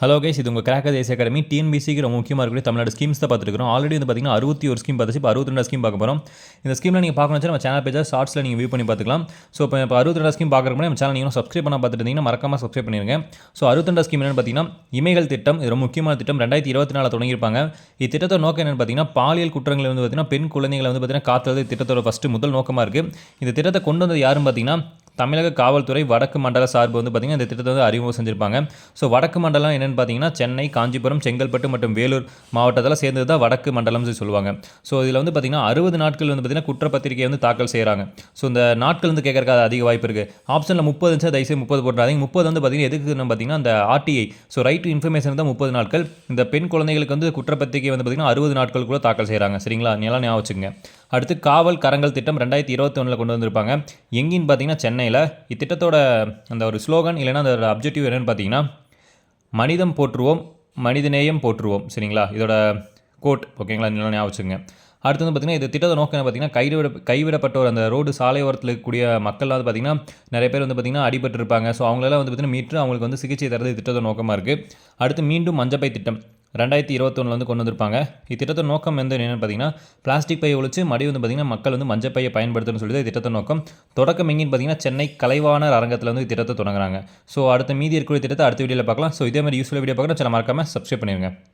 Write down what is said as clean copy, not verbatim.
Hello guys, இது உங்கள் cracker தேசிய அகாடமி. டிஎன்பிசிக்கு ரொம்ப முக்கியமாக இருக்கக்கூடிய தமிழ்நாடு ஸ்கீம்ஸ் தான் பார்த்துருக்கோம். ஆல்ரெடி வந்து பார்த்தீங்கன்னா 61 ஸ்கீம் பார்த்துச்சு. இப்போ 62 ஸ்கீம் பார்க்க போகிறோம். இந்த ஸ்கீமில் நீங்கள் பார்க்கணும்னு நம்ம சேனல் பேஜாக ஷார்ட்ஸில் நீங்கள் வியூ பண்ணி பார்த்துக்கலாம். ஸோ இப்போ 62 ஸ்கீம் பார்க்குறப்ப நம்ம சேனல் நீங்கள் சப்ஸ்கிரைப் பண்ண பார்த்துட்டு இருந்தீங்கன்னா மறக்காம சப்ஸ்கிரைப் பண்ணிருங்க. ஸோ 62 ஸ்கீம் என்னென்னு பார்த்தீங்கன்னா இமைகள் திட்டம். இது ரொம்ப முக்கியமான திட்டம். 2024 தொடங்கியிருப்பாங்க. இத்திட்டத்தோட நோக்கம் என்னென்னு பார்த்தீங்கன்னா பாலியல் குற்றங்களை வந்து பார்த்தீங்கன்னா பெண் குழந்தைகளை வந்து பார்த்தீங்கன்னா காத்துறது திட்டத்தோட ஃபஸ்ட்டு முதல் நோக்கமாக இருக்குது. இந்த திட்டத்தை கொண்டு வந்தது யாரும் பார்த்தீங்கன்னா தமிழக காவல்துறை வடக்கு மண்டல சார்பு வந்து பார்த்திங்கன்னா இந்த திட்டத்தை வந்து அறிமுகம் செஞ்சுருப்பாங்க. ஸோ வடக்கு மண்டலம் என்னென்னு பார்த்தீங்கன்னா சென்னை, காஞ்சிபுரம், செங்கல்பட்டு மற்றும் வேலூர் மாவட்டத்தில் சேர்ந்தது தான் வடக்கு மண்டலம்னு சொல்லுவாங்க. ஸோ இதில் வந்து பார்த்திங்கன்னா 60 நாட்கள் வந்து பார்த்திங்கன்னா குற்றப்பத்திரிகை வந்து தாக்கல் செய்கிறாங்க. ஸோ இந்த நாட்கள் வந்து கேட்கறதுக்கு அதிக வாய்ப்பு இருக்குது. ஆப்ஷனில் 30 இருந்துச்சு, தயவுசெய்து 30 போட்டுறாதீங்க. 30 வந்து பார்த்திங்கன்னா எதுக்குன்னு பார்த்தீங்கன்னா அந்த RTI, so right to information தான் 30 நாட்கள். இந்த பெண் குழந்தைகளுக்கு வந்து குற்றப்பத்திரிகை வந்து பார்த்திங்கன்னா 60 நாட்கள் கூட தாக்கல் செய்கிறாங்க. சரிங்களா, நீலாம் ஞாபகம் வச்சுங்க. அடுத்து காவல் கரங்கள் திட்டம் 2021 கொண்டு வந்திருப்பாங்க. எங்கேன்னு பார்த்தீங்கன்னா சென்னையில். இத்திட்டத்தோட அந்த ஒரு ஸ்லோகன் இல்லைனா அந்த ஒரு அப்ஜெக்டிவ் என்னென்னு பார்த்தீங்கன்னா மனிதம் போற்றுவோம், மனிதநேயம் போற்றுவோம். சரிங்களா, இதோட கோட் ஓகேங்களா, நீலாம் ஞாபகம் வச்சுங்க. அடுத்து வந்து பார்த்திங்கன்னா இந்த திட்டத்தை நோக்கம் என்ன பார்த்தீங்கன்னா கைவிடப்பட்ட அந்த ரோடு சாலை ஓரத்தில் இருக்கக்கூடிய மக்கள் வந்து பார்த்திங்கன்னா நிறைய பேர் வந்து பார்த்திங்கன்னா அடிபட்டிருப்பாங்க. ஸோ அவங்களெல்லாம் வந்து பார்த்திங்கன்னா மீட்டு அவங்களுக்கு வந்து சிகிச்சை தரது திட்டத்தோட நோக்கமாக இருக்குது. அடுத்து மீண்டும் மஞ்சப்பை திட்டம் 2021 வந்து கொண்டு வந்திருப்பாங்க. இத்திட்டத்தோட நோக்கம் வந்து என்னென்னு பார்த்தீங்கன்னா பிளாஸ்டிக் பையை ஒழிச்சு மடி வந்து பார்த்திங்கன்னா மக்கள் வந்து மஞ்சப்பையை பயன்படுத்தணும்னு சொல்லிட்டு திட்டத்தோட நோக்கம். தொடக்கம் எங்கேன்னு பார்த்தீங்கன்னா சென்னை கலைவாணர் அரங்கத்தில் வந்து திட்டத்தை தொடங்குறாங்க. ஸோ அடுத்த மீதி இருக்கக்கூடிய திட்டத்தை அடுத்த வீடியோவில் பார்க்கலாம். ஸோ இதே மாதிரி யூஸ்ஃபுல் வீடியோ பார்க்குறேன். மறக்காமல் சப்ஸ்கிரைப் பண்ணிடுங்க.